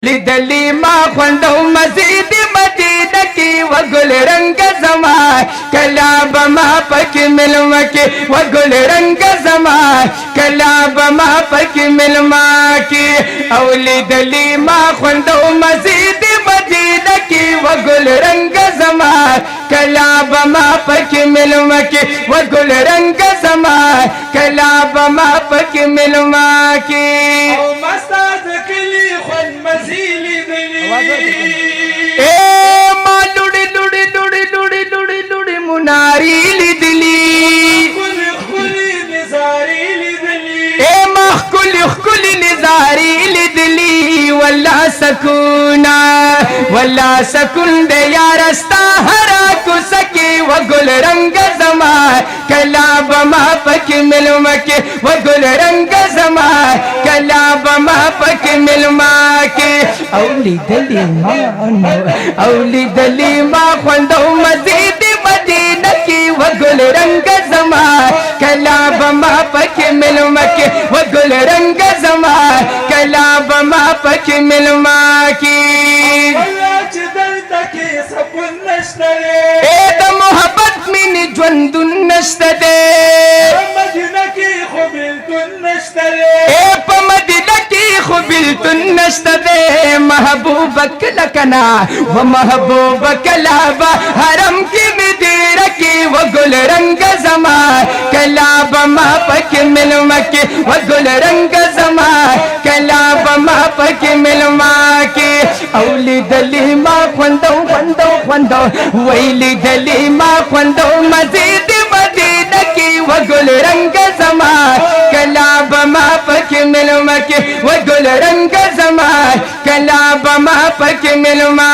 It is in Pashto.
لیدلی ما خوندو مزید مدینه کی و گل رنگ زما کلا بما پک ملما کی و گل رنگ زما کلا بما پک ملما کی او لیدلی ما خوندو مزید مدینه کی و گل رنگ زما کلا بما پک ملما کی و گل رنگ زما کلا بما پک ملما کی او مستاد کلی خون مزیلی دلی اے ما لڑی لڑی لڑی لڑی لڑی لڑی مناری لیدلی خلی نزاری لیدلی اے ما خلی نزاری لیدلی والله سکونا والله سکون دے یارستا ہرا کو سکی و گل رنگ زما کلا بما پک ملما کے و گل رنگ زما کلا بما پک ملما کے اولی دلی ما خوندو مزید مدینہ کی و گل رنگ زما کلا بما پک ملما کے و گل رنگ زما کلا بما پک ملما کی اللہ چی دلتا کی سپن نشترے اے دا محبت مینی جوندن نشت دے مدینہ کی خوبیلتن نشترے اے پا مدینہ کی خوبیلتن نشت دے محبوبک لکنا و محبوبک لابا حرم کی مدیر کی و گل رنگ زما کلا بما پک ملما کی و گل رنگ زما کلا بما پک ملما کی اولی دلی ما خوندو خوندو خوندو ویلی دلی ما خوندو مزید مدینہ کی و گل رنگ زما کلا بما پک ملما کی و گل رنگ زما کلا بما پک ملما